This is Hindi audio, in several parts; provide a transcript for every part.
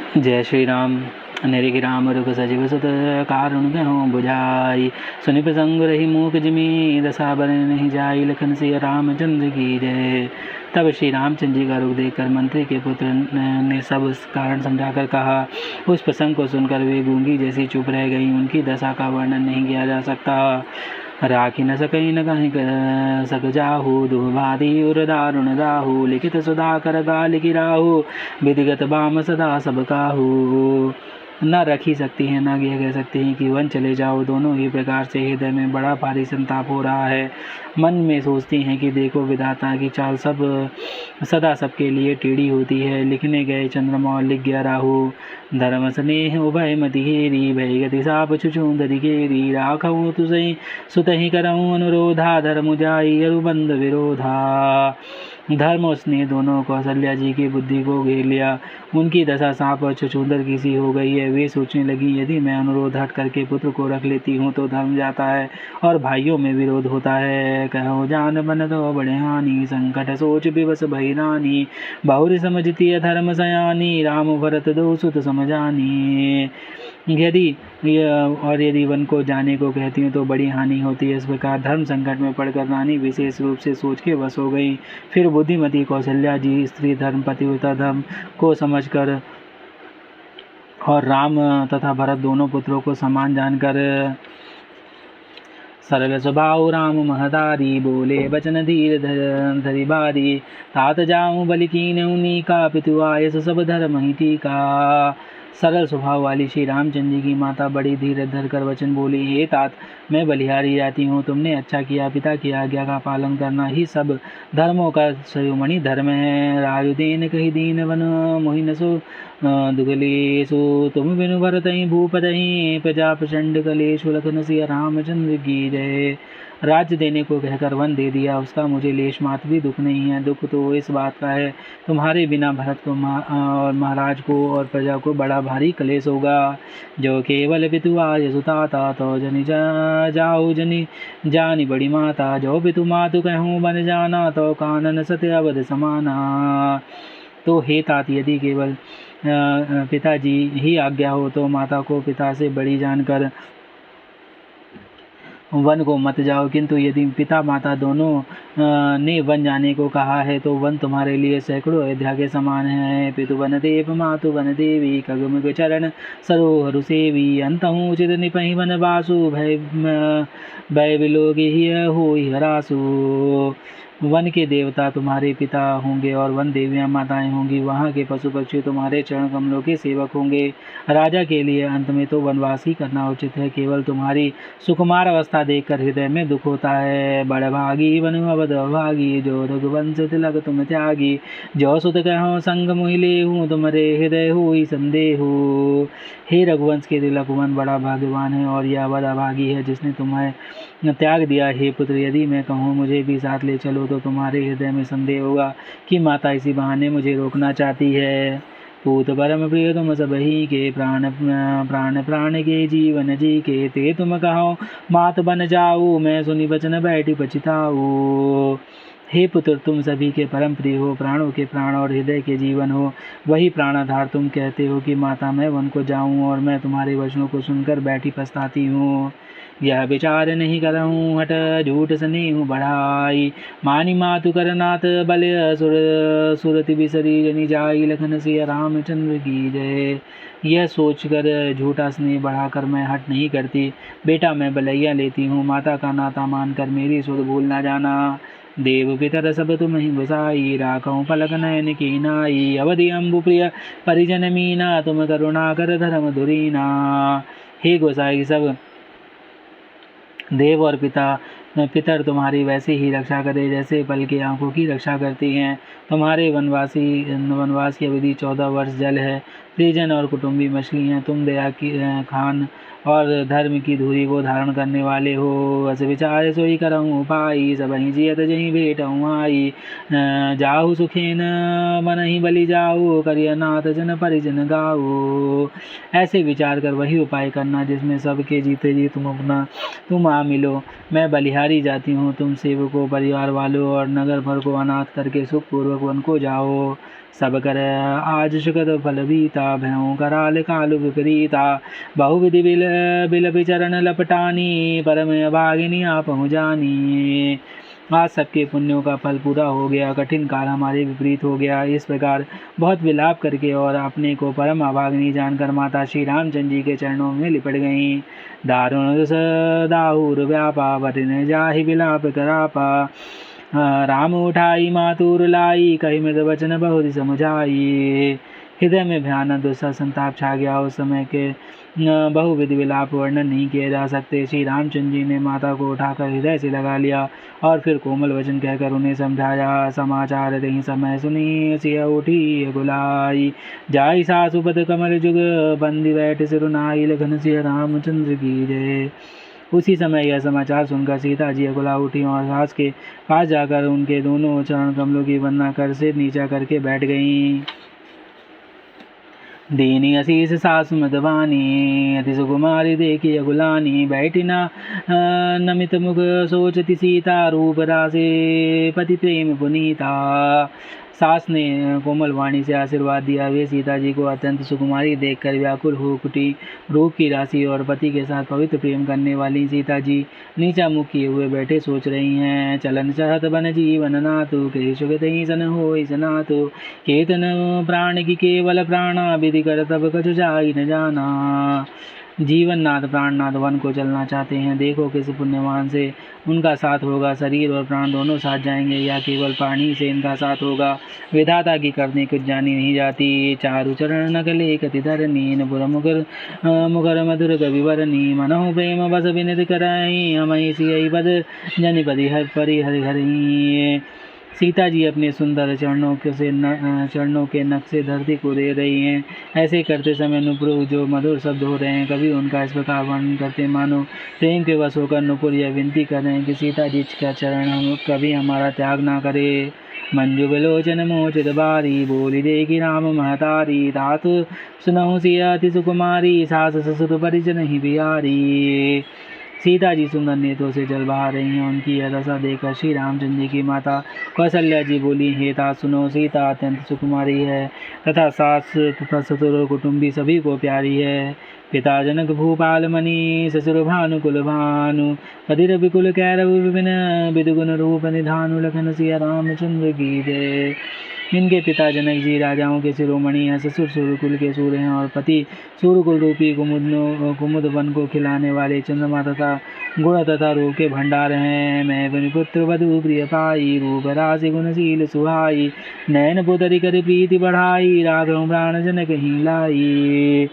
जय श्री राम। निरिघ राम रुख सजीव सुत कारुण कहूँ बुझाई। सुनि प्रसंग रही मूक जिमी दशा बन नहीं जाई। लखन सिया रामचंद्र की जय। तब श्री रामचंद्र जी का रुख देखकर मंत्री के पुत्र ने सब कारण समझाकर कहा। उस प्रसंग को सुनकर वे गूंगी जैसी चुप रह गई। उनकी दशा का वर्णन नहीं किया जा सकता। राखी न सकई न कहीं सक जाहू। दुर्भादी उर दारुण दाहू। लिखित सुधा कर गाल की राहू। विधिगत बाम सदा सब काहू। न रखी सकती हैं न यह कह सकती हैं कि वन चले जाओ। दोनों ही प्रकार से हृदय में बड़ा भारी संताप हो रहा है। मन में सोचती हैं कि देखो विधाता की चाल सब सदा सबके लिए टेढ़ी होती है। लिखने गए चंद्रमा और लिख गया राहु। धर्म स्नेह उभय मति हेरी। भय गति साप छुछूंदरी घेरी। राखऊँ तुझई सुतहि करऊँ अनुरोधा। धर्म जाई अरुबंध विरोधा। धर्म और स्नेह दोनों कौशल्या जी की बुद्धि को घेर लिया। उनकी दशा सांप और छछूंदर की सी हो गई है। वे सोचने लगी यदि मैं अनुरोध हट करके पुत्र को रख लेती हूँ तो धर्म जाता है और भाइयों में विरोध होता है। कहो जान बन तो बड़े हानि। संकट सोच विवश भई रानी। बहुरी समझती अधर्म सयानी। राम भरत दो सुत समझानी। यदि वन को जाने को कहती हूँ तो बड़ी हानि होती है। इस प्रकार धर्म संकट में पड़कर रानी विशेष रूप से सोच के वश हो गई। फिर बुद्धिमती कौशल्या जी स्त्री धर्म पतिव्रता धर्म को समझकर और राम तथा भरत दोनों पुत्रों को समान जानकर सरल स्वभाव राम महतारी। बोले बचन धीर धरि बारी। तात जाऊं बलि कीन्ही का। पितु आयस सब धर्म ही टीका। सरल स्वभाव वाली श्री रामचंद्र जी की माता बड़ी धीरज धर कर वचन बोली। हे तात, मैं बलिहारी जाती हूँ। तुमने अच्छा किया। पिता की आज्ञा का पालन करना ही सब धर्मों का शिरोमणि धर्म है। राजुदेन कही दीन वन मोहिन सो दुगलेशु। तुम बिनु भरतहि भूपतहि। प्रजा प्रचंड कलेशु। लखन सिया रामचंद्र की जय। राज्य देने को कहकर वन दे दिया। उसका मुझे लेश मात्र भी दुख नहीं है। दुख तो इस बात का है तुम्हारे बिना भरत को और महाराज को और प्रजा को बड़ा भारी कलेश होगा। जो केवल पितु आज सुताता तो जनि जाओ जनि जानी बड़ी माता। जो पितु मातु कहूँ बन जाना तो कानन सत्य अवध समाना। तो हे तात, यदि केवल पिताजी ही आज्ञा हो तो माता को पिता से बड़ी जानकर वन को मत जाओ। किंतु यदि पिता माता दोनों ने वन जाने को कहा है तो वन तुम्हारे लिए सैकड़ों अयोध्या के समान है। पितु वन देव मातु वन देवी। खगमुख चरण सरोहरु सेवी। अंतहु चित निपहि वन वासु। भय विलोगी होई हरासु। वन के देवता तुम्हारे पिता होंगे और वन देवियां माताएं होंगी। वहाँ के पशु पक्षी तुम्हारे चरण कमलों के सेवक होंगे। राजा के लिए अंत में तो वनवास ही करना उचित है। केवल तुम्हारी सुकुमार अवस्था देखकर हृदय में दुख होता है। बड़भागी बनु अवध भागी। जो रघुवंश तिलक तुम त्यागी। जो सुत कहो संग मोहिले हूँ। तुम्हारे हृदय हुई संदेह। हे रघुवंश के तिलक, वन बड़ा भाग्यवान है और यह अवध अभागी है जिसने तुम्हें त्याग दिया। हे पुत्र, यदि मैं कहूँ मुझे भी साथ ले चलो तो तुम्हारे हृदय में संदेह होगा कि माता इसी बहाने मुझे रोकना चाहती है। पूत परम प्रिय तुम सब ही के। प्राण प्राण प्राण के जीवन जी के। ते तुम कहो मात बन जाऊ। मैं सुनी बचन बैठी पछताऊ। हे पुत्र, तुम सभी के परम प्रिय हो, प्राणों के प्राण और हृदय के जीवन हो। वही प्राणाधार तुम कहते हो कि माता मैं वन को जाऊं और मैं तुम्हारे वचनों को सुनकर बैठी पछताती हूँ। यह विचार नहीं करऊँ हट झूठ स्नेह बढ़ाई। मानी मातु करनाथ बल सुरति बिसरी जनि जाई। लखन सिया रामचंद्र की जय। यह सोचकर झूठा स्नेह बढ़ाकर मैं हट नहीं करती। बेटा मैं बलैया लेती हूँ। माता का नाता मानकर मेरी सुध भूल ना जाना। देव पितर सब तुम ही बसाई। राखऊँ पलक नयन की नाई। अवधि अम्बु प्रिय परिजन मीना। तुम करुणा कर धर्म धुरीना। हे गोसाई, सब देव और पितर तुम्हारी वैसे ही रक्षा करे जैसे पल के आंखों की रक्षा करती हैं। तुम्हारे वनवास की अवधि 14 वर्ष जल है। परिजन और कुटुंबी मछली हैं। तुम दया की खान और धर्म की धुरी को धारण करने वाले हो। अस विचार सोई करऊँ उपाई। सबहि जियत जहीं भेटऊँ आई। जाहु सुखेन मन ही बलि जाऊ। करिय नाथ जन परिजन गाऊ। ऐसे विचार कर वही उपाय करना जिसमें सबके जीते जी तुम आ मिलो। मैं बलिहारी मारी जाती हूँ। तुम सेवकों, परिवार वालों और नगर भर को अनाथ करके सुखपूर्वक वन को जाओ। सब कर आज सुखद फल बीता, भयों कराल कालु विपरीता। बहुविधि बिल विचरण लपटानी, परम भागिनी आप जानी। आज सबके पुण्यों का फल पूरा हो गया, कठिन काल हमारे विपरीत हो गया। इस प्रकार बहुत विलाप करके और अपने को परम अभागिनी जानकर माता श्री रामचंद्र जी के चरणों में लिपट गईं। दारुण दाहुर व्यापा, बटिन जाहि विलाप करापा। राम उठाई मातुर लाई, कही मृद वचन बहुत समझाई। हृदय में भयानक दुस्सह संताप छा गया। उस समय के बहुविध विलाप वर्णन नहीं किए जा सकते। श्री रामचंद्र जी ने माता को उठाकर हृदय से लगा लिया और फिर कोमल वचन कहकर उन्हें समझाया। समाचार दही समय सुनी, सिया उठी गुलाई। जाई सासुपद कमल जुग, बंदी बैठ सिरुनाई। लखन सिया रामचंद्र की जय। उसी समय यह समाचार सुनकर सीता जी अकुला उठी और सास के पास जाकर उनके दोनों चरण कमलों की वंदना कर सिर नीचा करके बैठ गईं। दीनी अशीष सासु मदवानी, अति सुकुमारी देखी अगुलानी। बैठी ना नमित मुख सोचती सीता, रूप रासे पति प्रेम पुनीता। सास ने कोमल वाणी से आशीर्वाद दिया। वे सीता जी को अत्यंत सुकुमारी देखकर व्याकुल हो उठी। रूप की राशि और पति के साथ पवित्र प्रेम करने वाली सीता जी नीचा मुख किए हुए बैठे सोच रही हैं। चलन चाहत बन जीवन नातु, के सुगत ही सन हो सनातु। केतन प्राण की केवल प्राणा, विधि कर तब कछु जाई न जाना। जीवननाथ प्राणनाथ वन को चलना चाहते हैं। देखो किस पुण्यवान से उनका साथ होगा। शरीर और प्राण दोनों साथ जाएंगे या केवल प्राणी से इनका साथ होगा। विधाता की करनी कुछ जानी नहीं जाती। चारु चरण नकले कति धरनी, नपुर मुकर मधुर कवि वरनी। मनहु प्रेम बस विनित करई, हमहि सियई पद जनिपति परि हरि हरि। सीता जी अपने सुंदर चरणों के नक्शे धरती को दे रही हैं। ऐसे करते समय नुपुर जो मधुर शब्द हो रहे हैं, कभी उनका इस प्रकार वर्णन करते मानो प्रेम के वश होकर नुपुर यह विनती कर रहे हैं कि सीता जी का चरण हम कभी हमारा त्याग ना करे। मंजु विलोचन मोचित बारी, बोली देखी राम महतारी। तात सुनहु सिया अति सुकुमारी, सास ससुर परिजन ही बिहारी। सीता जी सुंदर नेत्रों से जल बहा रही हैं। उनकी यह दशा देखकर श्री रामचंद्र जी की माता कौशल्या जी बोली, हे तात सुनो, सीता अत्यंत सुकुमारी है तथा सास तथा ससुर कुटुंबी सभी को प्यारी है। पिता जनक भूपाल मणि, ससुर भानु कुल भानु। पतिर विकुल कैरव विपिन, विदुगुण रूप निधानु। लखन सिया रामचंद्र की जय। इनके पिता जनक जी राजाओं के शिरोमणि हैं, ससुर सूर्यकुल के सूर्य हैं और पति सूर्यकुल रूपी कुमुद वन को खिलाने वाले चंद्रमा तथा गुण तथा रूप के भंडार हैं। मैं पुत्र वधु प्रिय पाई, रूप राशि गुणशील सुहाई। नयन पुतरी कर प्रीति बढ़ाई, राघव प्राण जनक ही लाई।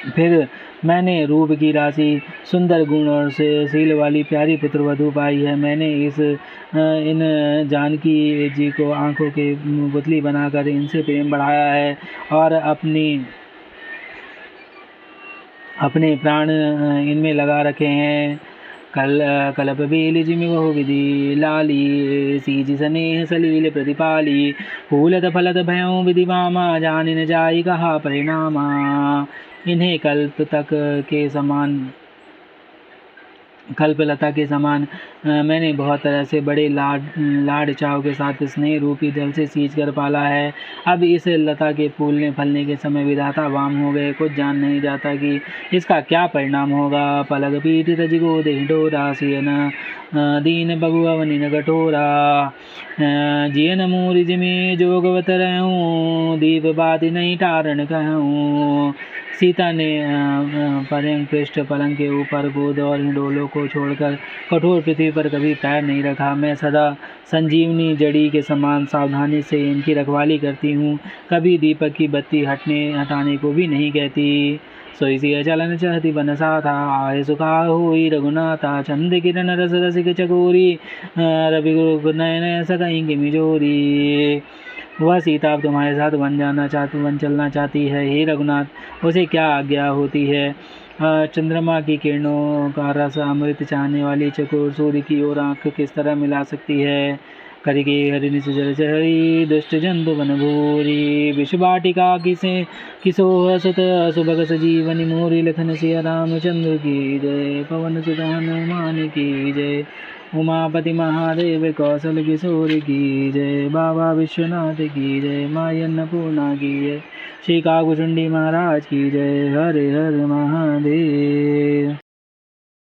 फिर मैंने रूप की राशि, सुंदर गुण और शील वाली प्यारी पुत्र वधु पाई है। मैंने इन जानकी जी को आंखों के पुतली बनाकर इनसे प्रेम बढ़ाया है और अपने प्राण इनमें लगा रखे हैं। कलप बेल जिमि बहु विधि लाली, सीज स्नेह सलील प्रतिपाली। फूलत फलत भयों विधि वामा, जानि न जाई कहा परिणामा। इन्हें कल्पलता के समान मैंने बहुत तरह से बड़े लाड चाव के साथ स्नेह रूपी जल से सींच कर पाला है। अब इस लता के फूलने फलने के समय विधाता वाम हो गए। कुछ जान नहीं जाता कि इसका क्या परिणाम होगा। पलक पीठ तजिगो देह डोरा, सियन दीन बगुअवनि न कठोरा। जियन मूरि जिमे जोगवत रहूं, दीप बाति नहीं टारण कहूं। सीता ने पर्यंक पृष्ठ पलंग के ऊपर गोद और हिंडोलों को छोड़कर कठोर पृथ्वी पर कभी पैर नहीं रखा। मैं सदा संजीवनी जड़ी के समान सावधानी से इनकी रखवाली करती हूँ। कभी दीपक की बत्ती हटाने को भी नहीं कहती। सोई सिया चलन चहति बन साथा, आय सुखा होई रघुनाथा। चंद किरण रस रसिक चकोरी, रवि गुरु नयन सतई की मिजोरी। वह सीता अब तुम्हारे साथ वन चलना चाहती है। हे रघुनाथ, उसे क्या आज्ञा होती है। चंद्रमा की किरणों का रस अमृत चाहने वाली चकोर सूर्य की ओर आंख किस तरह मिला सकती है। करके हरि निश जल चहरी दुष्ट जंतु बन भूरी विषवाटिका किसोह सुत सुभग सजीवनी मोरी लखन सिया रामचंद्र की जय पवन सुत हनुमान की जय उमापति महादेव कौशल किशोर की जय बाबा विश्वनाथ की जय माँ अन्नपूर्णा की जय श्री काकुचुंडी महाराज की जय हरे हर महादेव।